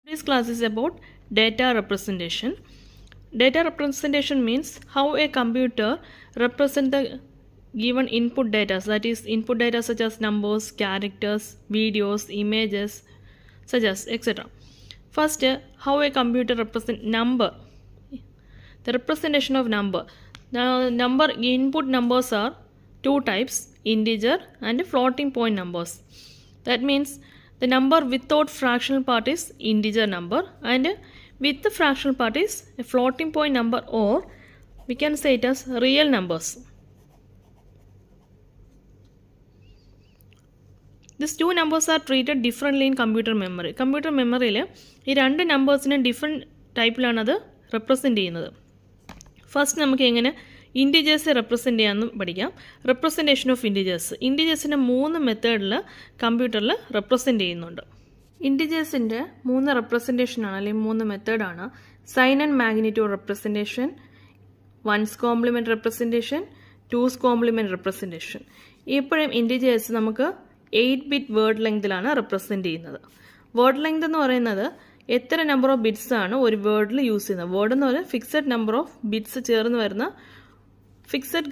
This class is about data representation. Data representation means how a computer represents the given input data, that is input data such as numbers, characters, videos, images, such as etc. First, how a computer represents number. The representation of number. The input numbers are two types, integer and floating point numbers. That means the number without fractional part is integer number and with the fractional part is a floating point number, or we can say it as real numbers. These two numbers are treated differently in computer memory. Computer memory ഈ രണ്ട് നമ്പേഴ്സിനെ different ടൈപ്പിലാണ് അത് represent ചെയ്യുന്നത്. First നമുക്ക് എങ്ങനെ integers represent ചെയ്യാമെന്ന് പഠിക്കാം. Representation of integers. ഇൻറ്റിജേഴ്സിൻ്റെ 3 മെത്തേഡിൽ കമ്പ്യൂട്ടറിൽ റെപ്രസെൻറ്റ് ചെയ്യുന്നുണ്ട്. ഇൻറ്റിജേഴ്സിൻ്റെ 3 റെപ്രസെൻറ്റേഷനാണ് അല്ലെങ്കിൽ 3 മെത്തേഡാണ്. Sign and magnitude representation, one's complement representation, two's complement representation. ഇപ്പോഴും ഇൻറ്റിജേഴ്സ് നമുക്ക് 8-bit വേർഡ് ലെങ്തിലാണ് റെപ്രസെൻറ്റ് ചെയ്യുന്നത്. വേർഡ് ലെങ്ത് എന്ന് പറയുന്നത് എത്ര നമ്പർ ഓഫ് ബിറ്റ്സ് ആണ് ഒരു വേർഡിൽ യൂസ് ചെയ്യുന്നത്. വേർഡ് എന്ന് പറയുന്നത് ഫിക്സഡ് നമ്പർ ഓഫ് ബിറ്റ്സ് ചേർന്ന് വരുന്ന ഫിക്സഡ്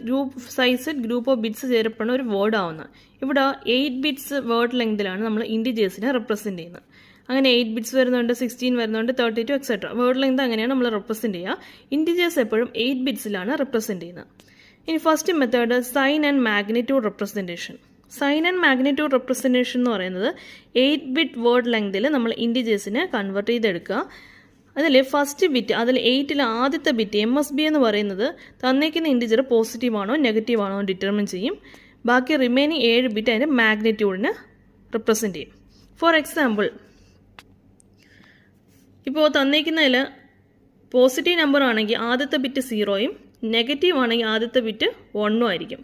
ഗ്രൂപ്പ് ഓഫ് ബിറ്റ്സ് ചേരപ്പെടുന്ന ഒരു വേർഡ് ആവുന്നത്. ഇവിടെ 8 ബിറ്റ്സ് വേർഡ് ലെങ്തിലാണ് നമ്മൾ ഇൻറ്റിജേഴ്സിനെ റെപ്രസെൻറ്റ് ചെയ്യുന്നത്. അങ്ങനെ 8 ബിറ്റ്സ് വരുന്നുണ്ട്, 16 വരുന്നുണ്ട്, 32 എക്സെട്ര. വേർഡ് ലെങ്ത് അങ്ങനെയാണ് നമ്മൾ റെപ്രസെൻറ്റ് ചെയ്യുക. ഇൻറ്റിജേഴ്സ് എപ്പോഴും 8 ബിറ്റ്സിലാണ് റെപ്രസെൻറ്റ് ചെയ്യുന്നത്. ഇനി first method sign and magnitude representation. Sign and magnitude representation എന്ന് പറയുന്നത് 8-bit വേർഡ് ലെങ്തിൽ നമ്മൾ ഇൻറ്റിജേഴ്സിനെ കൺവേർട്ട് ചെയ്തെടുക്കുക. അതിൽ ഫസ്റ്റ് ബിറ്റ്, അതിൽ 8ൽ ആദ്യത്തെ ബിറ്റ് MSB എന്ന് പറയുന്നത് തന്നേക്കുന്ന ഇൻറ്റിജർ പോസിറ്റീവ് ആണോ നെഗറ്റീവ് ആണോ ഡിറ്റർമിൻ ചെയ്യും. ബാക്കി റിമൈനിങ് 7 ബിറ്റ് അതിൻ്റെ മാഗ്നിറ്റ്യൂഡിന് റെപ്രസെൻറ്റ് ചെയ്യും. ഫോർ എക്സാമ്പിൾ, ഇപ്പോൾ തന്നേക്കുന്നതിൽ പോസിറ്റീവ് നമ്പർ ആണെങ്കിൽ ആദ്യത്തെ ബിറ്റ് 0യും നെഗറ്റീവ് ആണെങ്കിൽ ആദ്യത്തെ ബിറ്റ് 1ഉം ആയിരിക്കും.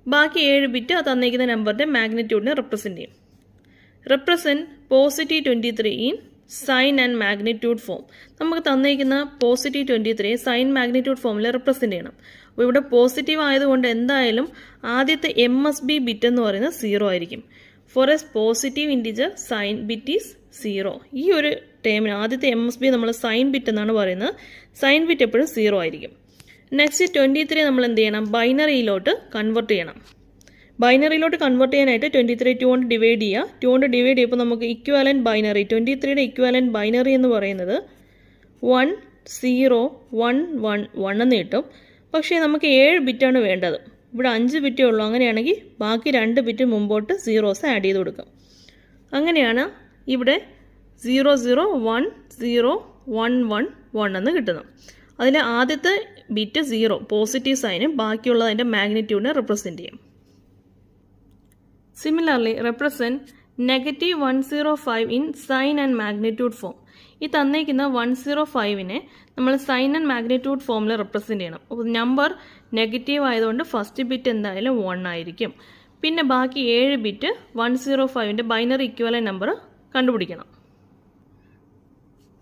ബാക്കി 7 ബിറ്റ് ആ തന്നേക്കുന്ന നമ്പറിൻ്റെ മാഗ്നിറ്റ്യൂഡിനെ റെപ്രസെൻറ്റ് ചെയ്യും. Represent positive 23 in sign and magnitude form. നമുക്ക് തന്നേക്കുന്ന പോസിറ്റീവ് 23 സൈൻ മാഗ്നിറ്റ്യൂഡ് ഫോമിൽ റെപ്രസെൻറ്റ് ചെയ്യണം. അപ്പോൾ ഇവിടെ പോസിറ്റീവ് ആയതുകൊണ്ട് എന്തായാലും ആദ്യത്തെ MSB ബിറ്റ് എന്ന് പറയുന്നത് 0 ആയിരിക്കും. For a positive integer sign bit is 0. ഈ ഒരു ടേമിന് ആദ്യത്തെ MSB നമ്മൾ സൈൻ ബിറ്റ് എന്നാണ് പറയുന്നത്. സൈൻ ബിറ്റ് എപ്പോഴും 0 ആയിരിക്കും. നെക്സ്റ്റ് 23 നമ്മൾ എന്ത് ചെയ്യണം, ബൈനറിയിലോട്ട് കൺവേർട്ട് ചെയ്യണം. ബൈനറിയിലോട്ട് കൺവേർട്ട് ചെയ്യാനായിട്ട് 23 2 കൊണ്ട് ഡിവൈഡ് ചെയ്യുക. 2 കൊണ്ട് ഡിവൈഡ് ചെയ്യുമ്പോൾ നമുക്ക് ഇക്വാലൻറ്റ് ബൈനറി, 23യുടെ ഇക്വാലൻറ്റ് ബൈനറി എന്ന് പറയുന്നത് 1 0 1 1 1 എന്ന് കിട്ടും. പക്ഷേ നമുക്ക് 7 ബിറ്റാണ് വേണ്ടത്. ഇവിടെ 5 ബിറ്റേ ഉള്ളൂ. അങ്ങനെയാണെങ്കിൽ ബാക്കി 2 ബിറ്റ് മുമ്പോട്ട് സീറോസ് ആഡ് ചെയ്ത് കൊടുക്കാം. അങ്ങനെയാണ് ഇവിടെ 0 0 1 0 1 1 1 എന്ന് കിട്ടുന്നത്. അതിൽ ആദ്യത്തെ ബിറ്റ് 0 പോസിറ്റീവ് സൈനും ബാക്കിയുള്ളത് അതിൻ്റെ മാഗ്നിറ്റ്യൂഡിനെ റെപ്രസെൻറ്റ് ചെയ്യും. Similarly represent -105 in sign and magnitude form. ഈ തന്നേക്കുന്ന 105നെ നമ്മൾ സൈൻ ആൻഡ് മാഗ്നിറ്റ്യൂഡ് ഫോമിൽ റെപ്രസെൻറ്റ് ചെയ്യണം. അപ്പോൾ നമ്പർ നെഗറ്റീവ് ആയതുകൊണ്ട് ഫസ്റ്റ് ബിറ്റ് എന്തായാലും 1 ആയിരിക്കും. പിന്നെ ബാക്കി 7 ബിറ്റ് 105ൻ്റെ ബൈനറി ഇക്വലൻ്റ് നമ്പർ കണ്ടുപിടിക്കണം.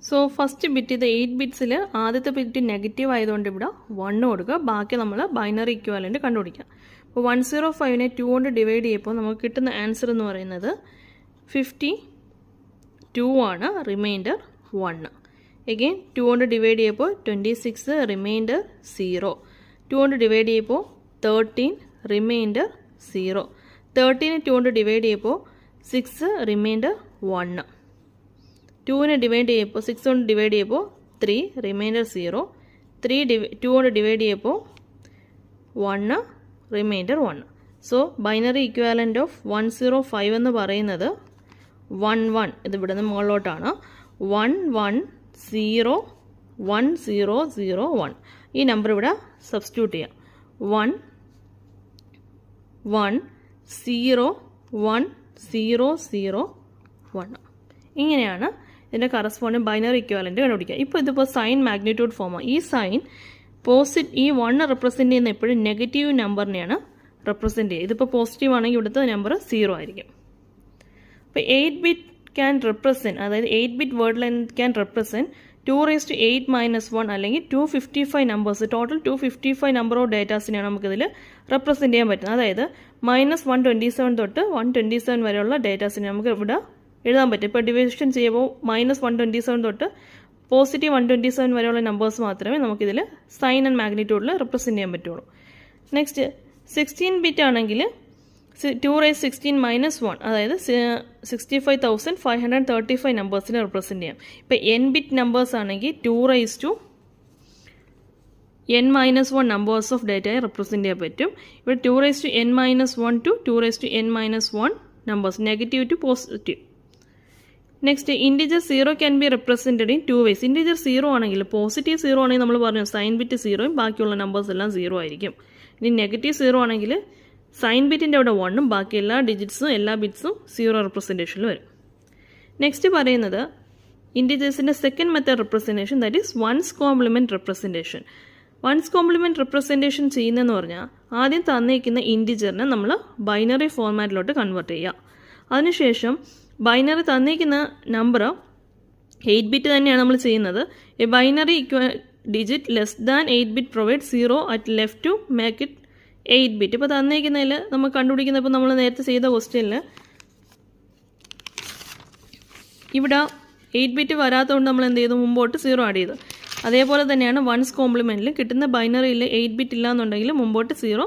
സോ ഫസ്റ്റ് ബിറ്റ് ഇത് 8 ബിറ്റ്സിൽ ആദ്യത്തെ ബിറ്റ് നെഗറ്റീവ് ആയതുകൊണ്ട് ഇവിടെ 1 കൊടുക്കുക. ബാക്കി നമ്മൾ ബൈനറി ഇക്വാലൻ്റ് കണ്ടുപിടിക്കുക. അപ്പോൾ 105നെ 2 കൊണ്ട് ഡിവൈഡ് ചെയ്യുമ്പോൾ നമുക്ക് കിട്ടുന്ന ആൻസർ എന്ന് പറയുന്നത് 52 ആണ്. റിമൈൻഡർ 1. എഗെയിൻ 2 കൊണ്ട് ഡിവൈഡ് ചെയ്യുമ്പോൾ 26, റിമൈൻഡർ 0. 2 കൊണ്ട് ഡിവൈഡ് ചെയ്യുമ്പോൾ 13, റിമൈൻഡർ 0. 13നെ 2 കൊണ്ട് ഡിവൈഡ് ചെയ്യുമ്പോൾ 6, റിമൈൻഡർ 1. 2നെ ഡിവൈഡ് ചെയ്യുമ്പോൾ 6 കൊണ്ട് ഡിവൈഡ് ചെയ്യുമ്പോൾ 3, റിമൈൻഡർ 0. 2 കൊണ്ട് ഡിവൈഡ് ചെയ്യുമ്പോൾ 1, remainder 1. So binary equivalent of 105 എന്ന് പറയുന്നത് 1 1, ഇത് ഇവിടെ നിന്ന് മുകളിലോട്ടാണ്, 1 1 0 1 0 0 1. ഈ നമ്പർ ഇവിടെ സബ്സ്റ്റിറ്റ്യൂട്ട് ചെയ്യാം. 1 1 0 1 0 0 1. ഇങ്ങനെയാണ് ഇതിൻ്റെ കറസ്പോണ്ടിങ് ബൈനറി ഇക്വാലൻ്റ് കണ്ടുപിടിക്കുക. ഇതിപ്പോൾ സൈൻ മാഗ്നിറ്റ്യൂഡ് ഫോമാണ്. ഈ സൈൻ ഈ 1 റെപ്രസെൻറ്റ് ചെയ്യുന്ന എപ്പോഴും നെഗറ്റീവ് നമ്പറിനെയാണ് റെപ്രസെൻറ്റ് ചെയ്യുക. ഇതിപ്പോൾ പോസിറ്റീവ് ആണെങ്കിൽ ഇവിടുത്തെ നമ്പർ 0 ആയിരിക്കും. അപ്പോൾ 8 ബിറ്റ് ക്യാൻ റെപ്രസെൻറ്റ്, അതായത് 8 bit word length can represent 2⁻8 - 1 അല്ലെങ്കിൽ 255 നമ്പേഴ്സ്. ടോട്ടൽ 255 നമ്പർ ഓഫ് ഡേറ്റാസിനെയാണ് നമുക്കിതിൽ റെപ്രസെൻറ്റ് ചെയ്യാൻ പറ്റുന്നത്. അതായത് -127 തൊട്ട് 127 വരെയുള്ള ഡേറ്റാസിനെ നമുക്ക് ഇവിടെ എഴുതാൻ പറ്റും. ഇപ്പോൾ ഡിവിഷൻ ചെയ്യുമ്പോൾ -127 തൊട്ട് പോസിറ്റീവ് 127 വരെയുള്ള നമ്പേഴ്സ് മാത്രമേ നമുക്കിതിൽ സൈൻ ആൻഡ് മാഗ്നിറ്റ്യൂഡിൽ റെപ്രസെൻറ്റ് ചെയ്യാൻ പറ്റുള്ളൂ. നെക്സ്റ്റ് 16 ബിറ്റ് ആണെങ്കിൽ 2⁻16 - 1 അതായത് 65,535 നമ്പേഴ്സിനെ റെപ്രസെൻറ്റ് ചെയ്യാം. ഇപ്പോൾ n ബിറ്റ് നമ്പേഴ്സ് ആണെങ്കിൽ 2⁻n-1 നമ്പേഴ്സ് ഓഫ് ഡേറ്റയെ റെപ്രസെൻറ്റ് ചെയ്യാൻ പറ്റും. ഇവിടെ 2⁻n-1 to 2⁻n-1 numbers, negative to positive. Next integer 0 can be represented in 2 ways. Integer 0 ആണെങ്കിൽ പോസിറ്റീവ് 0 ആണെങ്കിൽ നമ്മൾ പറഞ്ഞു സൈൻ ബിറ്റ് 0യും ബാക്കിയുള്ള നമ്പേഴ്സ് എല്ലാം 0 ആയിരിക്കും. ഇനി നെഗറ്റീവ് 0 ആണെങ്കിൽ സൈൻ ബിറ്റിൻ്റെ അവിടെ 1ഉം ബാക്കി എല്ലാ ഡിജിറ്റ്സും എല്ലാ ബിറ്റ്സും 0 റെപ്രസെൻറ്റേഷനിൽ വരും. നെക്സ്റ്റ് പറയുന്നത് ഇൻറ്റിജേഴ്സിൻ്റെ second method representation, that is one's complement representation. One's complement representation ചെയ്യുന്നതെന്ന് പറഞ്ഞാൽ ആദ്യം തന്നിരിക്കുന്ന ഇൻറ്റിജറിനെ നമ്മൾ ബൈനറി ഫോർമാറ്റിലോട്ട് കൺവേർട്ട് ചെയ്യുക. അതിനുശേഷം ബൈനറി തന്നിരിക്കുന്ന നമ്പർ 8 ബിറ്റ് തന്നെയാണ് നമ്മൾ ചെയ്യുന്നത്. A binary digit less than 8 bit provide 0 at left to make it 8 bit. ഇപ്പോൾ തന്നിരിക്കുന്നതിൽ നമ്മൾ കണ്ടുപിടിക്കുന്നപ്പോൾ നമ്മൾ നേരത്തെ ചെയ്ത ക്വസ്റ്റ്യനിൽ ഇവിടെ 8 ബിറ്റ് വരാത്തതുകൊണ്ട് നമ്മൾ എന്ത് ചെയ്തു, മുമ്പോട്ട് 0 ആഡ് ചെയ്തു. അതേപോലെ തന്നെയാണ് വൺസ് കോംപ്ലിമെൻറ്റിൽ കിട്ടുന്ന ബൈനറിയിൽ 8 ബിറ്റ് ഇല്ലാന്നുണ്ടെങ്കിൽ മുമ്പോട്ട് 0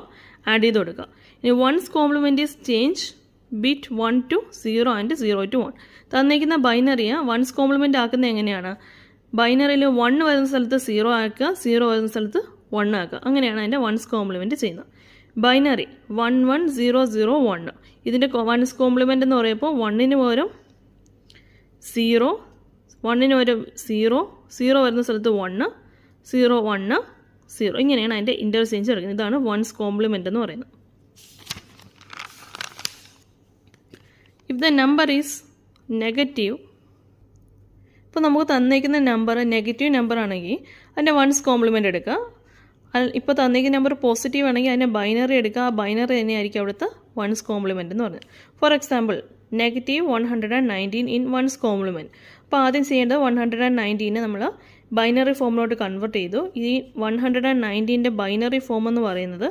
ആഡ് ചെയ്ത് കൊടുക്കുക. ഇനി once compliment is change bit 1 to 0 and 0 to 1. തന്നിരിക്കുന്ന ബൈനറിയെ വൺസ് കോംപ്ലിമെൻറ്റ് ആക്കുന്നത് എങ്ങനെയാണ്, ബൈനറിയിൽ 1 വരുന്ന സ്ഥലത്ത് 0 ആക്കുക, 0 വരുന്ന സ്ഥലത്ത് 1 ആക്കുക. അങ്ങനെയാണ് അതിൻ്റെ വൺസ് കോംപ്ലിമെൻറ്റ് ചെയ്യുന്നത്. ബൈനറി 110001, ഇതിൻ്റെ വൺസ് കോംപ്ലിമെൻറ്റ് എന്ന് പറയുമ്പോൾ 1ന് പകരം 0, 1ന് പകരം 0, 0 വരുന്ന സ്ഥലത്ത് 1, 0, 1, 0. ഇങ്ങനെയാണ് അതിൻ്റെ ഇൻ്റർചേഞ്ച് എടുക്കുന്നത്. ഇതാണ് വൺസ് കോംപ്ലിമെൻറ്റ് എന്ന് പറയുന്നത്. If the number is negative, ഇപ്പോൾ നമുക്ക് തന്നിരിക്കുന്ന നമ്പർ നെഗറ്റീവ് നമ്പർ ആണെങ്കിൽ അതിൻ്റെ വൺസ് കോംപ്ലിമെൻറ്റ് എടുക്കുക. ഇപ്പോൾ തന്നിരിക്കുന്ന നമ്പർ പോസിറ്റീവ് ആണെങ്കിൽ അതിൻ്റെ ബൈനറി എടുക്കുക. ആ ബൈനറി തന്നെയായിരിക്കും അവിടുത്തെ വൺസ് കോംപ്ലിമെൻറ്റ് എന്ന് പറഞ്ഞത്. For example -119 in once compliment. അപ്പോൾ ആദ്യം ചെയ്യേണ്ടത് 119നെ നമ്മൾ ബൈനറി ഫോമിലോട്ട് കൺവേർട്ട് ചെയ്തു. ഈ 119ൻ്റെ ബൈനറി ഫോം എന്ന് പറയുന്നത്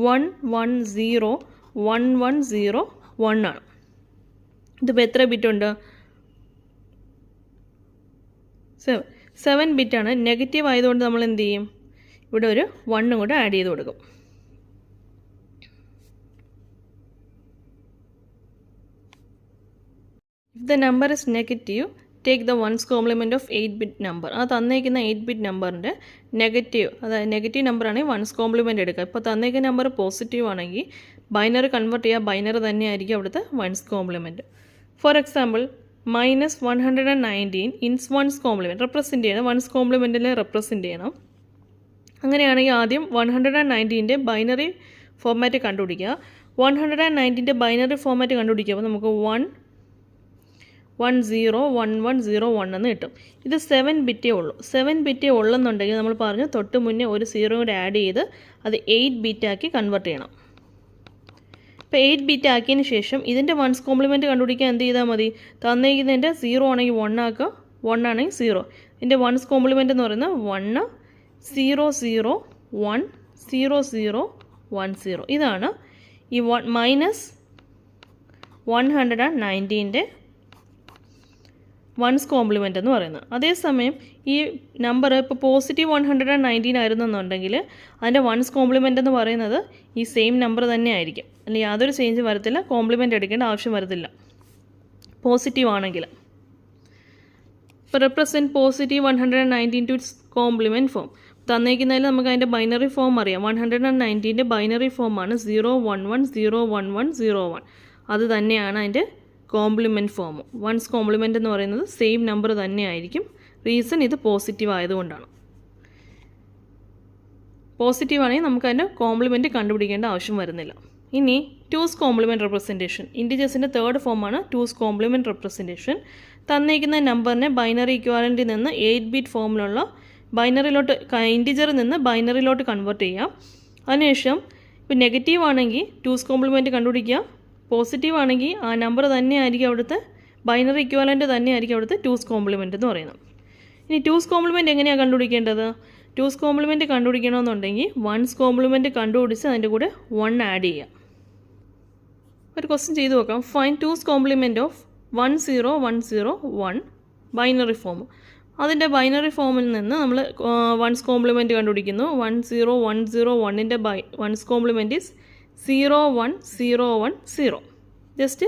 110110 ആണ്. ഇതിപ്പോൾ എത്ര ബിറ്റ് ഉണ്ട്, 7 ബിറ്റാണ്. നെഗറ്റീവ് ആയതുകൊണ്ട് നമ്മൾ എന്ത് ചെയ്യും, ഇവിടെ ഒരു 1 കൂടെ ആഡ് ചെയ്ത് കൊടുക്കും. If the number is negative take the ones compliment of 8 bit number. ആ തന്നേക്കുന്ന 8 ബിറ്റ് നമ്പറിൻ്റെ നെഗറ്റീവ്, അതായത് നെഗറ്റീവ് നമ്പർ ആണെങ്കിൽ വൺസ് കോംപ്ലിമെൻറ്റ് എടുക്കുക. ഇപ്പോൾ തന്നേക്കുന്ന നമ്പർ പോസിറ്റീവ് ആണെങ്കിൽ ബൈനറി കൺവേർട്ട് ചെയ്യുക, ബൈനറി തന്നെയായിരിക്കും അവിടുത്തെ once compliment. For example -119 in once compliment represent ചെയ്യണം, വൺസ് കോംപ്ലിമെൻറ്റിൽ റെപ്രസെൻറ്റ് ചെയ്യണം. അങ്ങനെയാണെങ്കിൽ ആദ്യം 119ൻ്റെ ബൈനറി ഫോർമാറ്റ് കണ്ടുപിടിക്കുക. 119ൻ്റെ ബൈനറി ഫോർമാറ്റ് കണ്ടുപിടിക്കുമ്പോൾ നമുക്ക് 1101101 എന്ന് കിട്ടും. ഇത് 7 ബിറ്റേ ഉള്ളൂ. 7 ബിറ്റേ ഉള്ളെന്നുണ്ടെങ്കിൽ നമ്മൾ പറഞ്ഞു തൊട്ട് മുന്നേ ഒരു 0 കൂടെ ആഡ് ചെയ്ത് അത് 8 ബിറ്റാക്കി കൺവേർട്ട് ചെയ്യണം. ഇപ്പോൾ 8 ബിറ്റ് ആക്കിയതിന് ശേഷം ഇതിൻ്റെ വൺസ് കോംപ്ലിമെൻറ്റ് കണ്ടുപിടിക്കാൻ എന്ത് ചെയ്താൽ മതി, തന്നിരിക്കുന്നതിൻ്റെ 0 ആണെങ്കിൽ 1 ആക്കുക, 1 ആണെങ്കിൽ 0. ഇതിൻ്റെ വൺസ് കോംപ്ലിമെൻറ്റ് എന്ന് പറയുന്നത് 1001010. ഇതാണ് ഈ -119ൻ്റെ വൺസ് കോംപ്ലിമെൻ്റ് എന്ന് പറയുന്നത്. അതേസമയം ഈ നമ്പർ ഇപ്പോൾ പോസിറ്റീവ് 119 ആയിരുന്നെന്നുണ്ടെങ്കിൽ അതിൻ്റെ വൺസ് കോംപ്ലിമെൻ്റ് എന്ന് പറയുന്നത് ഈ സെയിം നമ്പർ തന്നെ ആയിരിക്കും, അല്ലെങ്കിൽ യാതൊരു ചേഞ്ച് വരത്തില്ല, കോംപ്ലിമെൻ്റ് എടുക്കേണ്ട ആവശ്യം വരത്തില്ല പോസിറ്റീവ് ആണെങ്കിൽ. ഇപ്പോൾ represent positive 119 to its complement form. തന്നേക്കുന്നതിൽ നമുക്ക് അതിൻ്റെ ബൈനറി ഫോം അറിയാം. 119ൻ്റെ ബൈനറി ഫോമാണ് 011011101. അത് തന്നെയാണ് അതിൻ്റെ കോംപ്ലിമെൻറ്റ് ഫോം. വൺസ് കോംപ്ലിമെൻ്റ് എന്ന് പറയുന്നത് സെയിം നമ്പർ തന്നെയായിരിക്കും. റീസൺ ഇത് പോസിറ്റീവ് ആയതുകൊണ്ടാണ്. പോസിറ്റീവ് ആണെങ്കിൽ നമുക്ക് അതിൻ്റെ കോംപ്ലിമെൻറ്റ് കണ്ടുപിടിക്കേണ്ട ആവശ്യം വരുന്നില്ല. ഇനി ടൂസ് കോംപ്ലിമെൻറ്റ് റെപ്രസെൻറ്റേഷൻ. ഇൻറ്റിജേഴ്സിൻ്റെ തേർഡ് ഫോമാണ് ടൂസ് കോംപ്ലിമെൻറ്റ് റെപ്രസെൻറ്റേഷൻ. തന്നിരിക്കുന്ന നമ്പറിനെ ബൈനറി ഇക്വാലൻറ്റിൽ നിന്ന് 8 ബിറ്റ് ഫോമിലുള്ള ബൈനറിയിലോട്ട്, ഇൻറ്റിജറിൽ നിന്ന് ബൈനറിയിലോട്ട് കൺവേർട്ട് ചെയ്യാം. അതിനുശേഷം ഇപ്പോൾ നെഗറ്റീവ് ആണെങ്കിൽ ടൂസ് കോംപ്ലിമെൻറ്റ് കണ്ടുപിടിക്കുക, പോസിറ്റീവ് ആണെങ്കിൽ ആ നമ്പർ തന്നെയായിരിക്കും അവിടുത്തെ ബൈനറി ഇക്വാലൻറ്റ് തന്നെയായിരിക്കും അവിടുത്തെ ടൂസ് കോംപ്ലിമെൻറ്റ് എന്ന് പറയുന്നത്. ഇനി ടൂസ് കോംപ്ലിമെൻറ്റ് എങ്ങനെയാണ് കണ്ടുപിടിക്കേണ്ടത്? ടൂസ് കോംപ്ലിമെൻറ്റ് കണ്ടുപിടിക്കണമെന്നുണ്ടെങ്കിൽ വൺസ് കോംപ്ലിമെൻറ്റ് കണ്ടുപിടിച്ച് അതിൻ്റെ കൂടെ 1 ആഡ് ചെയ്യാം. ഒരു ക്വസ്റ്റ്യൻ ചെയ്ത് നോക്കാം. Find two's compliment of 10101 binary form. അതിൻ്റെ ബൈനറി ഫോമിൽ നിന്ന് നമ്മൾ വൺസ് കോംപ്ലിമെൻറ്റ് കണ്ടുപിടിക്കുന്നു. 10101ൻ്റെ വൺസ് കോംപ്ലിമെൻറ്റ് ഈസ് 01010. ജസ്റ്റ്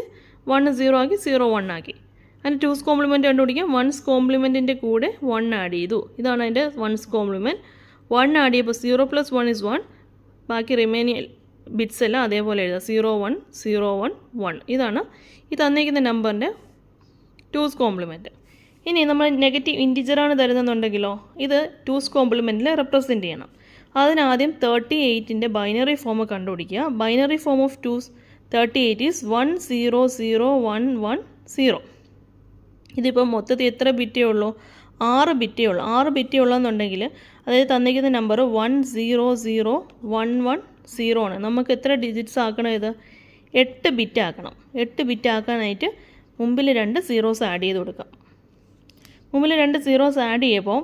1 0 ആക്കി 01 ആക്കി. അതിൻ്റെ ടൂസ് കോംപ്ലിമെൻറ്റ് കണ്ടുപിടിക്കാം. വൺസ് കോംപ്ലിമെൻറ്റിൻ്റെ കൂടെ 1 ആഡ് ചെയ്തു. ഇതാണ് അതിൻ്റെ വൺസ് കോംപ്ലിമെൻറ്റ്. 1 ആഡ് ചെയ്യുമ്പോൾ 0 + 1 = 1. ബാക്കി റിമൈനിങ് ബിറ്റ്സ് എല്ലാം അതേപോലെ എഴുതാം. 01011. ഇതാണ് ഈ തന്നിരിക്കുന്ന നമ്പറിൻ്റെ ടൂസ് കോംപ്ലിമെൻറ്റ്. ഇനി നമ്മൾ നെഗറ്റീവ് ഇൻറ്റിജറാണ് തരുന്നതെന്നുണ്ടെങ്കിലോ ഇത് ടൂസ് കോംപ്ലിമെൻറ്റിൽ റെപ്രസെൻറ്റ് ചെയ്യണം. അതിനാദ്യം 38ൻ്റെ ബൈനറി ഫോം കണ്ടുപിടിക്കുക. Binary form of 38 is 100110. ഇതിപ്പോൾ മൊത്തത്തിൽ എത്ര ബിറ്റേ ഉള്ളൂ? 6 ബിറ്റേ ഉള്ളൂ. 6 ബിറ്റേ ഉള്ളതെന്നുണ്ടെങ്കിൽ അതായത് തന്നിരിക്കുന്ന നമ്പർ 100110 ആണ്. നമുക്ക് എത്ര ഡിജിറ്റ്സ് ആക്കണം? ഇത് 8 ബിറ്റ് ആക്കണം. 8 ബിറ്റ് ആക്കാനായിട്ട് മുമ്പിൽ 2 സീറോസ് ആഡ് ചെയ്ത് കൊടുക്കാം. മുമ്പിൽ 2 സീറോസ് ആഡ് ചെയ്യുമ്പോൾ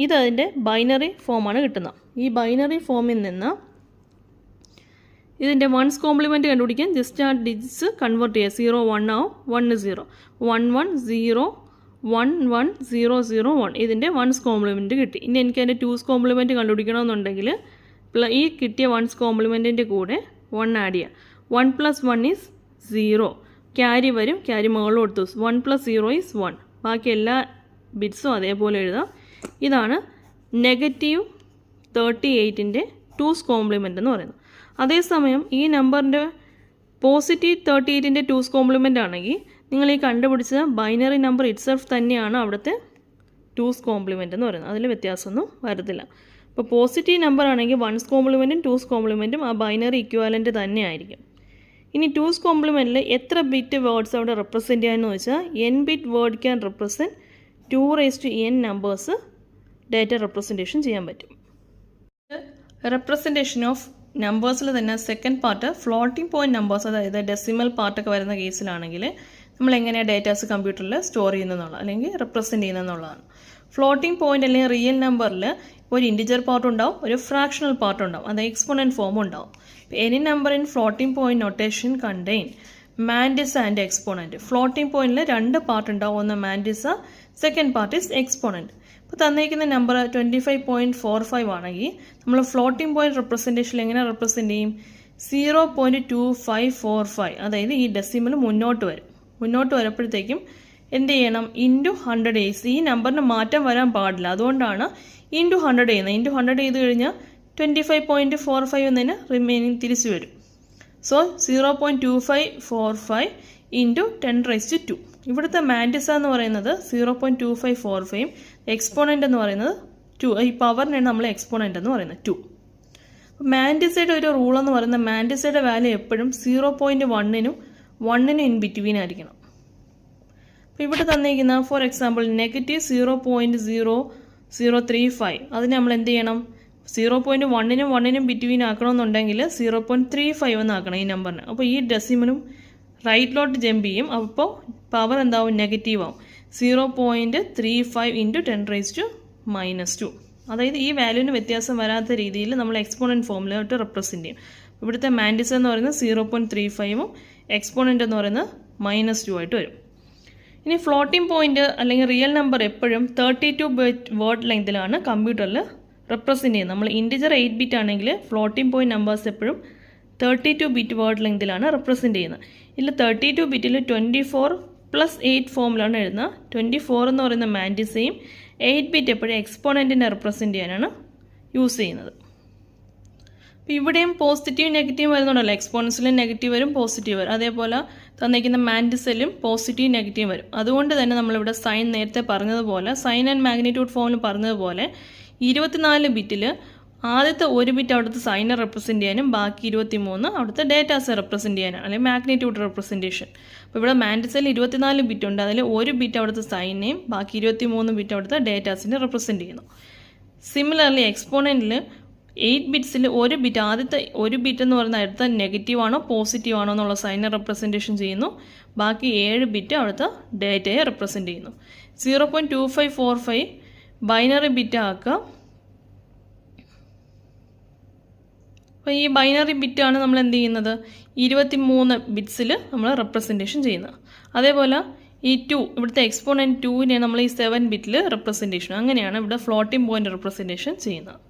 ഇതതിൻ്റെ ബൈനറി ഫോമാണ് കിട്ടുന്നത്. ഈ ബൈനറി ഫോമിൽ നിന്ന് ഇതിൻ്റെ വൺസ് കോംപ്ലിമെൻറ്റ് കണ്ടുപിടിക്കാൻ ജസ്റ്റ് ആ ഡിജിറ്റ്സ് കൺവേർട്ട് ചെയ്യുക. 0 1 ആവും, 1 0, 1 1 0 1 1 0 0 1. ഇതിൻ്റെ വൺസ് കോംപ്ലിമെൻറ്റ് കിട്ടി. ഇനി എനിക്ക് അതിൻ്റെ ടൂസ് കോംപ്ലിമെൻറ്റ് കണ്ടുപിടിക്കണമെന്നുണ്ടെങ്കിൽ ഈ കിട്ടിയ വൺസ് കോംപ്ലിമെൻറ്റിൻ്റെ കൂടെ 1 ആഡ് ചെയ്യുക. 1 + 1 = 0. ക്യാരി വരും, ക്യാരി മുകളിൽ കൊടുത്തു. 1 + 0 = 1. ബാക്കി എല്ലാ ബിറ്റ്സും അതേപോലെ എഴുതാം. ഇതാണ് നെഗറ്റീവ് 38ൻ്റെ ടൂസ് കോംപ്ലിമെൻ്റ് എന്ന് പറയുന്നത്. അതേസമയം ഈ നമ്പറിൻ്റെ പോസിറ്റീവ് 38ൻ്റെ ടൂസ് കോംപ്ലിമെൻ്റ് ആണെങ്കിൽ നിങ്ങൾ ഈ കണ്ടുപിടിച്ച ബൈനറി നമ്പർ ഇറ്റ്സെൽഫ് തന്നെയാണ് അവിടുത്തെ ടൂസ് കോംപ്ലിമെൻ്റ് എന്ന് പറയുന്നത്. അതിൽ വ്യത്യാസമൊന്നും വരത്തില്ല. ഇപ്പോൾ പോസിറ്റീവ് നമ്പർ ആണെങ്കിൽ വൺസ് കോംപ്ലിമെൻറ്റും ടൂസ് കോംപ്ലിമെൻറ്റും ആ ബൈനറി ഇക്വാലൻ്റ് തന്നെ ആയിരിക്കും. ഇനി ടൂസ് കോംപ്ലിമെൻറ്റിൽ എത്ര ബിറ്റ് വേർഡ്സ് അവിടെ റെപ്രസെൻറ്റ് ചെയ്യാമെന്ന് വെച്ചാൽ n bit word can represent 2n numbers data representation ചെയ്യാൻ പറ്റും. റെപ്രസെൻറ്റേഷൻ ഓഫ് നമ്പേഴ്സിൽ തന്നെ second part floating point numbers, അതായത് ഡെസിമൽ പാർട്ടൊക്കെ വരുന്ന കേസിലാണെങ്കിൽ നമ്മൾ എങ്ങനെയാണ് ഡേറ്റാസ് കമ്പ്യൂട്ടറിൽ സ്റ്റോർ ചെയ്യുന്നതെന്നുള്ള അല്ലെങ്കിൽ റെപ്രസെൻറ്റ് ചെയ്യുന്നതെന്നുള്ളതാണ്. ഫ്ലോട്ടിംഗ് പോയിൻറ്റ് അല്ലെങ്കിൽ റിയൽ നമ്പറിൽ ഒരു ഇൻറ്റിജർ പാർട്ട് ഉണ്ടാവും, ഒരു ഫ്രാക്ഷണൽ പാർട്ട് ഉണ്ടാവും, അത് എക്സ്പോണൻറ്റ് ഫോം ഉണ്ടാവും. Any number in floating point notation contain mantissa and exponent. Floating പോയിൻറ്റിൽ 2 പാർട്ട് ഉണ്ടാവും. ഒന്ന് mantissa, second part is exponent. ഇപ്പോൾ തന്നിരിക്കുന്ന നമ്പർ 25.45 ആണെങ്കിൽ നമ്മൾ ഫ്ലോട്ടിംഗ് പോയിൻറ്റ് റെപ്രസെൻറ്റേഷനിൽ എങ്ങനെ റെപ്രസെൻറ്റ് ചെയ്യും? 0.2545. അതായത് ഈ ഡെസിമൽ മുന്നോട്ട് വരും. മുന്നോട്ട് വരുമ്പോഴത്തേക്കും എന്ത് ചെയ്യണം? *100 ഈ നമ്പറിന് മാറ്റം വരാൻ പാടില്ല. അതുകൊണ്ടാണ് *100 ചെയ്യുന്നത്. *100 ചെയ്ത് കഴിഞ്ഞാൽ 25.45 എന്നതിന് റിമൈനിങ് തിരിച്ചു വരും. സോ 0.2545 × 10⁻². ഇവിടുത്തെ മാൻഡിസ എന്ന് പറയുന്നത് 0.2545, എക്സ്പോണൻ്റ് എന്ന് പറയുന്നത് 2. ഈ പവറിനാണ് നമ്മൾ എക്സ്പോണൻ്റ് എന്ന് പറയുന്നത് 2. മാൻഡിസയുടെ ഒരു റൂൾ എന്ന് പറയുന്നത് മാൻഡിസയുടെ വാല്യൂ എപ്പോഴും 0.1നും 1നും ഇൻ ബിറ്റ്വീൻ ആയിരിക്കണം. അപ്പോൾ ഇവിടെ തന്നിരിക്കുന്ന ഫോർ എക്സാമ്പിൾ -0.0035 അതിന് നമ്മൾ എന്ത് ചെയ്യണം? 0.1നും 1നും ബിറ്റ്വീൻ ആക്കണമെന്നുണ്ടെങ്കിൽ 0.35 എന്നാക്കണം ഈ നമ്പറിന്. അപ്പോൾ ഈ ഡെസിമലും റൈറ്റിലോട്ട് ജമ്പ് ചെയ്യും. അപ്പോൾ പവർ എന്താവും? നെഗറ്റീവ് ആവും. 0.35 × 10⁻². അതായത് ഈ വാല്യൂവിന് വ്യത്യാസം വരാത്ത രീതിയിൽ നമ്മൾ എക്സ്പോണൻറ്റ് ഫോമിലോട്ട് റെപ്രസെൻറ്റ് ചെയ്യും. ഇവിടുത്തെ മാൻഡിസ എന്ന് പറയുന്നത് 0.35ഉം എക്സ്പോണൻ്റ് എന്ന് പറയുന്നത് -2 ആയിട്ട് വരും. ഇനി ഫ്ലോട്ടിംഗ് പോയിൻറ്റ് അല്ലെങ്കിൽ റിയൽ നമ്പർ എപ്പോഴും 32 ബിറ്റ് വേർഡ് ലെങ്തിലാണ് കമ്പ്യൂട്ടറിൽ റെപ്രസെൻറ്റ് ചെയ്യുന്നത്. നമ്മൾ ഇൻറ്റിജർ 8 ബിറ്റ് ആണെങ്കിൽ ഫ്ലോട്ടിംഗ് പോയിൻറ്റ് നമ്പേഴ്സ് എപ്പോഴും 32 ബിറ്റ് വേർഡ് ലെങ്തിലാണ് റെപ്രസെൻറ്റ് ചെയ്യുന്നത്. ഇതിൽ 32 ബിറ്റിൽ 24+8 ഫോമിലാണ് എഴുതുന്നത്. 24 എന്ന് പറയുന്ന മാൻഡിസയും 8 ബിറ്റ് എപ്പോഴും എക്സ്പോണൻറ്റിനെ റെപ്രസെൻറ്റ് ചെയ്യാനാണ് യൂസ് ചെയ്യുന്നത്. അപ്പോൾ ഇവിടെയും പോസിറ്റീവ് നെഗറ്റീവ് വരുന്നുണ്ടല്ലോ. എക്സ്പോണൻസിലും നെഗറ്റീവ് വരും, പോസിറ്റീവ് വരും. അതേപോലെ തന്നിരിക്കുന്ന മാൻഡിസയിലും പോസിറ്റീവ് നെഗറ്റീവ് വരും. അതുകൊണ്ട് തന്നെ നമ്മളിവിടെ സൈൻ നേരത്തെ പറഞ്ഞതുപോലെ സൈൻ ആൻഡ് മാഗ്നിറ്റ്യൂഡ് ഫോമിൽ പറഞ്ഞതുപോലെ 24 ബിറ്റിൽ ആദ്യത്തെ 1 ബിറ്റ് അവിടുത്തെ സൈനെ റെപ്രസെൻറ്റ് ചെയ്യാനും ബാക്കി 23 അവിടുത്തെ ഡേറ്റാസ് റെപ്രസെൻറ്റ് ചെയ്യാനാണ്, അല്ലെങ്കിൽ മാഗ്നിറ്റ്യൂഡ് റെപ്രസെൻറ്റേഷൻ. അപ്പോൾ ഇവിടെ മാൻഡിസയിൽ 24 ബിറ്റ് ഉണ്ട്. അതിൽ 1 ബിറ്റ് അവിടുത്തെ സൈനെയും ബാക്കി 23 ബിറ്റ് അവിടുത്തെ ഡേറ്റാസിനെ റെപ്രസെൻറ്റ് ചെയ്യുന്നു. സിമിലർലി എക്സ്പോണൻറ്റിൽ 8 ബിറ്റ്സിൽ 1 ബിറ്റ് ആദ്യത്തെ 1 ബിറ്റ് എന്ന് പറയുന്നത് അടുത്ത നെഗറ്റീവ് ആണോ പോസിറ്റീവ് ആണോ എന്നുള്ള സൈനെ റെപ്രസെൻറ്റേഷൻ ചെയ്യുന്നു. ബാക്കി 7 ബിറ്റ് അവിടുത്തെ ഡേറ്റയെ റെപ്രസെൻറ്റ് ചെയ്യുന്നു. 0.2545 ബൈനറി ബിറ്റ് ആക്കുക. അപ്പോൾ ഈ ബൈനറി ബിറ്റാണ് നമ്മൾ എന്ത് ചെയ്യുന്നത്? 23 ബിറ്റ്സിൽ നമ്മൾ റെപ്രസെൻറ്റേഷൻ ചെയ്യുന്നത്. അതേപോലെ ഈ 2 ഇവിടുത്തെ എക്സ്പോണൻറ്റ് 2നെ നമ്മൾ ഈ 7 ബിറ്റിൽ റെപ്രസെൻറ്റേഷൻ, അങ്ങനെയാണ് ഇവിടെ ഫ്ലോട്ടിംഗ് പോയിൻ്റ് റെപ്രസെൻറ്റേഷൻ ചെയ്യുന്നത്.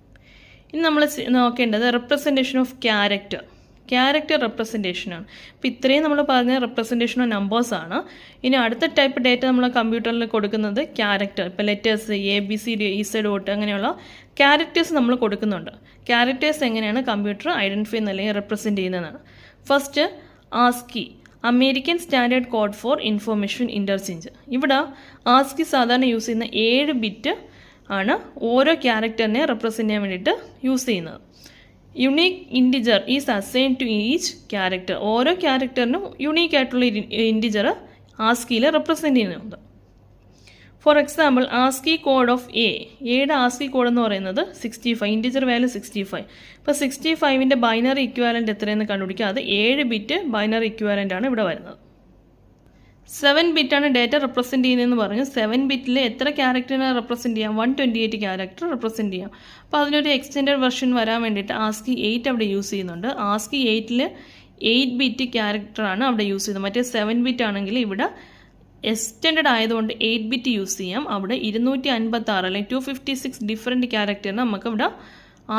ഇനി നമ്മൾ നോക്കേണ്ടത് റെപ്രസെൻറ്റേഷൻ ഓഫ് ക്യാരക്ടർ റെപ്രസെൻറ്റേഷനാണ്. അപ്പോൾ ഇത്രയും നമ്മൾ പറഞ്ഞ റെപ്രസെൻറ്റേഷൻ ഓഫ് നമ്പേഴ്സാണ്. ഇനി അടുത്ത ടൈപ്പ് ഡേറ്റ നമ്മൾ കമ്പ്യൂട്ടറിൽ കൊടുക്കുന്നത് ക്യാരക്ടർ, ഇപ്പോൾ ലെറ്റേഴ്സ് ABCD EZ അങ്ങനെയുള്ള ക്യാരക്ടേഴ്സ് നമ്മൾ കൊടുക്കുന്നുണ്ട്. ക്യാരക്ടേഴ്സ് എങ്ങനെയാണ് കമ്പ്യൂട്ടർ ഐഡൻറ്റിഫൈ അല്ലെങ്കിൽ റെപ്രസെൻറ്റ് ചെയ്യുന്നതാണ്. First ASCII, American standard code for information interchange. ഇവിടെ ആസ്കി സാധാരണ യൂസ് ചെയ്യുന്ന 7 ബിറ്റ് ആണ് ഓരോ ക്യാരക്ടറിനെ റെപ്രസെൻറ്റ് ചെയ്യാൻ വേണ്ടിയിട്ട് യൂസ് ചെയ്യുന്നത്. Unique integer is assign to each character. ഓരോ ക്യാരക്ടറിനും യുണീക്ക് ആയിട്ടുള്ള ഇൻറ്റിജർ ആസ്കിയിൽ റെപ്രസെൻറ്റ് ചെയ്യുന്നുണ്ട്. For example ASCII code of എയുടെ ആസ്കി കോഡ് എന്ന് പറയുന്നത് 65, ഇൻറ്റിജർ വാല്യൂ 65. ഇപ്പോൾ 65ൻ്റെ ബൈനറി ഇക്വാലൻ്റ് എത്രയെന്ന് കണ്ടുപിടിക്കുക. അത് 7 ബിറ്റ് ബൈനറി ഇക്വാലൻ്റ് ആണ് ഇവിടെ വരുന്നത്. 7 ബിറ്റാണ് ഡേറ്റ റെപ്രസെൻറ്റ് ചെയ്യുന്നതെന്ന് പറഞ്ഞു. 7 ബിറ്റിൽ എത്ര ക്യാരക്ടറിനെ റെപ്രസെൻറ്റ് ചെയ്യാം? 128 ക്യാരക്ടർ റെപ്രസെൻറ്റ് ചെയ്യാം. അപ്പോൾ അതിനൊരു എക്സ്റ്റെൻഡഡ് വെർഷൻ വരാൻ വേണ്ടിയിട്ട് ആസ്കി 8 അവിടെ യൂസ് ചെയ്യുന്നുണ്ട്. ആസ്കി 8ൽ 8 ബിറ്റ് ക്യാരക്ടറാണ് അവിടെ യൂസ് ചെയ്യുന്നത്. മറ്റേ 7 ബിറ്റ് ആണെങ്കിൽ ഇവിടെ എക്സ്റ്റെൻഡഡ് ആയതുകൊണ്ട് 8 ബിറ്റ് യൂസ് ചെയ്യാം. അവിടെ 256 അല്ലെങ്കിൽ 256 ഡിഫറെൻറ്റ് ക്യാരക്ടറിന് നമുക്ക് ഇവിടെ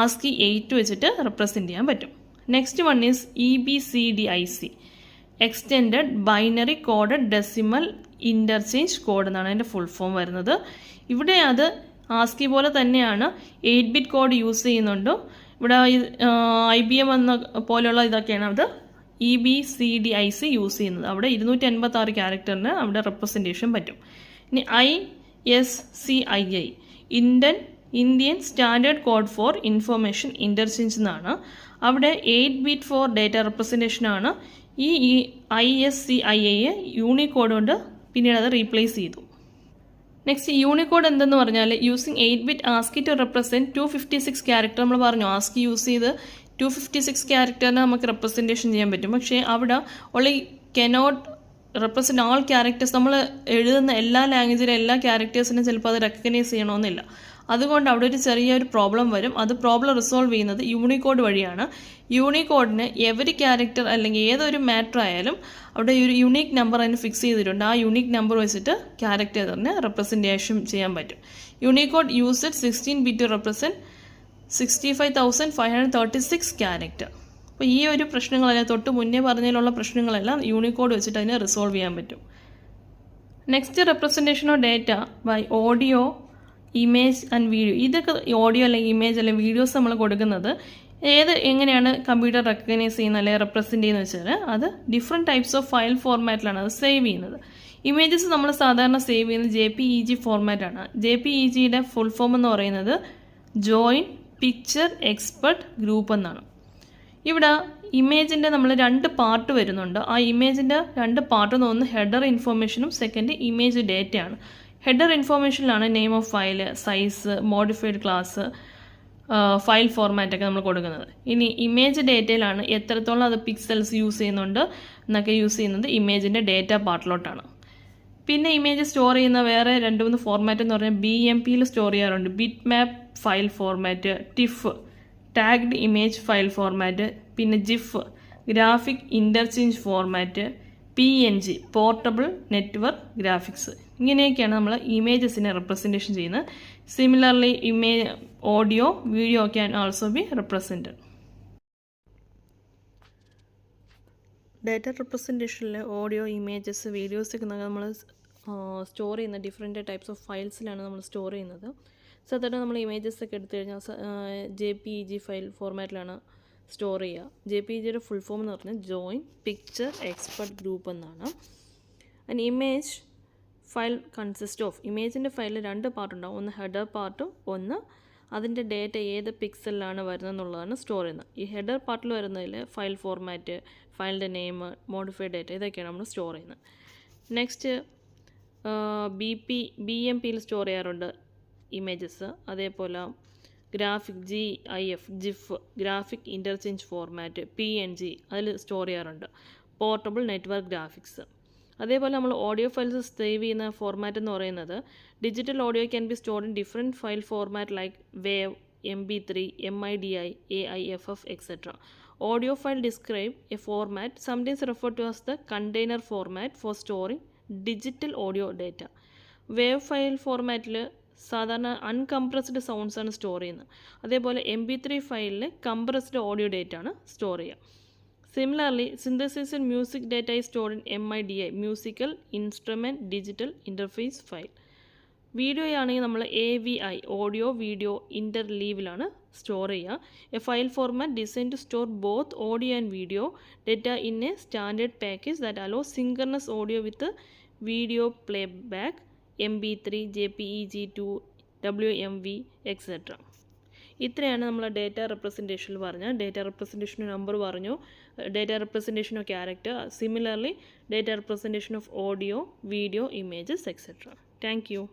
ആസ്കി 8 വെച്ചിട്ട് റെപ്രസെൻറ്റ് ചെയ്യാൻ പറ്റും. Next one is EBCDIC, extended binary coded decimal interchange code എന്നാണ് അതിൻ്റെ ഫുൾ ഫോം വരുന്നത്. ഇവിടെ അത് ആസ്കി പോലെ തന്നെയാണ് 8 ബിറ്റ് കോഡ് യൂസ് ചെയ്യുന്നുണ്ട്. ഇവിടെ IBM എന്ന പോലെയുള്ള ഇതൊക്കെയാണ് അത് EBCDIC യൂസ് ചെയ്യുന്നത്. അവിടെ 286 ക്യാരക്ടറിന് അവിടെ റെപ്രസെൻറ്റേഷൻ പറ്റും. ഇനി ISCII, Indian standard code for information interchange എന്നാണ്. അവിടെ 8 ബിറ്റ് ഫോർ ഡേറ്റ റെപ്രസെൻറ്റേഷനാണ്. ഈ ISCIയെ യൂണിക്കോഡ് കൊണ്ട് പിന്നീട് അത് റീപ്ലേസ് ചെയ്തു. നെക്സ്റ്റ് യൂണിക്കോഡ് എന്തെന്ന് പറഞ്ഞാൽ using 8 bit ASCII to represent 256 character. നമ്മൾ പറഞ്ഞു ആസ്കി യൂസ് ചെയ്ത് 256 ക്യാരക്ടറിന് നമുക്ക് റെപ്രസെൻറ്റേഷൻ ചെയ്യാൻ പറ്റും. പക്ഷേ അവിടെ ഓൺലി കനോട്ട് റെപ്രസെൻറ്റ് ആൾ ക്യാരക്ടേഴ്സ്. നമ്മൾ എഴുതുന്ന എല്ലാ ലാംഗ്വേജിലെ എല്ലാ ക്യാരക്ടേഴ്സിനും ചിലപ്പോൾ അത് റെക്കഗ്നൈസ് ചെയ്യണമെന്നില്ല. അതുകൊണ്ട് അവിടെ ഒരു ചെറിയൊരു പ്രോബ്ലം വരും. അത് പ്രോബ്ലം റിസോൾവ് ചെയ്യുന്നത് യൂണിക്കോഡ് വഴിയാണ്. യൂണിക്കോഡിന് എവരി ക്യാരക്ടർ അല്ലെങ്കിൽ ഏതൊരു മാറ്റർ ആയാലും അവിടെ ഒരു യുണീക്ക് നമ്പർ അതിന് ഫിക്സ് ചെയ്തിട്ടുണ്ട്. ആ യുണീക്ക് നമ്പർ വെച്ചിട്ട് ക്യാരക്ടറിനെ റെപ്രസെൻറ്റേഷൻ ചെയ്യാൻ പറ്റും. Unicode used 16 bit to represent 65,536 character. അപ്പോൾ ഈ ഒരു പ്രശ്നങ്ങളെല്ലാം തൊട്ട് മുന്നേ പറഞ്ഞതിലുള്ള പ്രശ്നങ്ങളെല്ലാം യൂണിക്കോഡ് വെച്ചിട്ട് അതിനെ റിസോൾവ് ചെയ്യാൻ പറ്റും. Next representation of data by audio, image and video. ഇതൊക്കെ ഓഡിയോ അല്ലെങ്കിൽ ഇമേജ് അല്ലെങ്കിൽ വീഡിയോസ് നമ്മൾ കൊടുക്കുന്നത് എങ്ങനെയാണ് കമ്പ്യൂട്ടർ റെക്കഗ്നൈസ് ചെയ്യുന്നത് അല്ലെങ്കിൽ റെപ്രസെൻറ്റ് ചെയ്യുന്നത് വെച്ചാൽ അത് ഡിഫറെൻറ്റ് ടൈപ്സ് ഓഫ് ഫയൽ ഫോർമാറ്റിലാണ് അത് സേവ് ചെയ്യുന്നത്. ഇമേജസ് നമ്മൾ സാധാരണ സേവ് ചെയ്യുന്നത് JPEG ഫോർമാറ്റാണ്. JPEGയുടെ ഫുൾ ഫോം എന്ന് പറയുന്നത് ജോയിൻറ്റ് പിക്ചർ എക്സ്പെർട്ട് ഗ്രൂപ്പ് എന്നാണ്. ഇവിടെ ഇമേജിൻ്റെ നമ്മൾ 2 പാർട്ട് വരുന്നുണ്ട്. ആ ഇമേജിൻ്റെ 2 പാർട്ട് ഒന്ന് ഹെഡർ ഇൻഫോർമേഷനും സെക്കൻഡ് ഇമേജ് ഡേറ്റയാണ്. ഹെഡർ ഇൻഫോർമേഷനിലാണ് name of file, size, modified class, file ഫോർമാറ്റൊക്കെ നമ്മൾ കൊടുക്കുന്നത്. ഇനി ഇമേജ് ഡേറ്റയിലാണ് എത്രത്തോളം അത് പിക്സൽസ് യൂസ് ചെയ്യുന്നുണ്ട് എന്നൊക്കെ യൂസ് ചെയ്യുന്നത് ഇമേജിൻ്റെ ഡേറ്റ പാർട്ടിലോട്ടാണ്. പിന്നെ ഇമേജ് സ്റ്റോർ ചെയ്യുന്ന വേറെ 2-3 ഫോർമാറ്റ് എന്ന് പറഞ്ഞാൽ BMPയിൽ സ്റ്റോർ ചെയ്യാറുണ്ട്. Bit map file format, TIFF tagged image file format, പിന്നെ GIF graphic interchange format, PNG portable network graphics. ഇങ്ങനെയൊക്കെയാണ് നമ്മൾ ഇമേജസിനെ റെപ്രസെൻറ്റേഷൻ ചെയ്യുന്നത്. Similarly audio, video can also be represented. Data റെപ്രസെൻറ്റേഷനിൽ ഓഡിയോ, ഇമേജസ്, വീഡിയോസൊക്കെ നമ്മൾ സ്റ്റോർ ചെയ്യുന്ന ഡിഫറെൻറ്റ് ടൈപ്സ് ഓഫ് ഫയൽസിലാണ് നമ്മൾ സ്റ്റോർ ചെയ്യുന്നത്. സാധാരണ നമ്മൾ ഇമേജസ് ഒക്കെ എടുത്തു കഴിഞ്ഞാൽ JPEG ഫയൽ ഫോർമാറ്റിലാണ് സ്റ്റോർ ചെയ്യുക. JPEGയുടെ ഫുൾ ഫോം എന്ന് പറഞ്ഞാൽ ജോയിൻറ്റ് പിക്ചർ എക്സ്പെർട്ട് ഗ്രൂപ്പ് എന്നാണ്. And image file consist of, ഇമേജിൻ്റെ ഫയലിൽ 2 പാർട്ടുണ്ടാവും. ഒന്ന് ഹെഡർ പാർട്ടും ഒന്ന് അതിൻ്റെ ഡേറ്റ ഏത് പിക്സലിലാണ് വരുന്നത് എന്നുള്ളതാണ് സ്റ്റോർ ചെയ്യുന്നത്. ഈ ഹെഡർ പാർട്ടിൽ വരുന്നതിൽ ഫയൽ ഫോർമാറ്റ്, ഫയലിൻ്റെ നെയിം, മോഡിഫൈഡ് ഡേറ്റ ഇതൊക്കെയാണ് നമ്മൾ സ്റ്റോർ ചെയ്യുന്നത്. നെക്സ്റ്റ് BMPയിൽ സ്റ്റോർ ചെയ്യാറുണ്ട് ഇമേജസ്. അതേപോലെ graphic GIF graphic interchange format, PNG അതിൽ സ്റ്റോർ ചെയ്യാറുണ്ട്. Portable network graphics. അതേപോലെ നമ്മൾ ഓഡിയോ ഫയൽസ് സേവ് ചെയ്യുന്ന ഫോർമാറ്റ് എന്ന് പറയുന്നത് digital audio can be stored in different file format like wave, MP3, MIDI, AIFF etc. Audio file describe a format sometimes referred to as the container format for storing digital audio data. Wave file ഫോർമാറ്റിൽ സാധാരണ uncompressed sounds ആണ് store ചെയ്യുന്നത്. അതേപോലെ MP3 ഫയലിൽ compressed audio data ആണ് store ചെയ്യുക. Similarly synthesis and music data is stored in MIDI, musical instrument digital interface file. Video ആണെങ്കിൽ നമ്മൾ AVI, ഓഡിയോ വീഡിയോ ഇൻ്റർലീവിലാണ് സ്റ്റോർ ചെയ്യുക. A file format design to store both audio and video data in a standard package that allow synchronous audio with video playback, MP3, JPEG 2, WMV etcetera. ഇത്രയാണ് നമ്മൾ data റെപ്രസെൻറ്റേഷനിൽ പറഞ്ഞ. Data representation number പറഞ്ഞു, data representation of character, similarly data representation of audio, video, images etcetera. Thank you.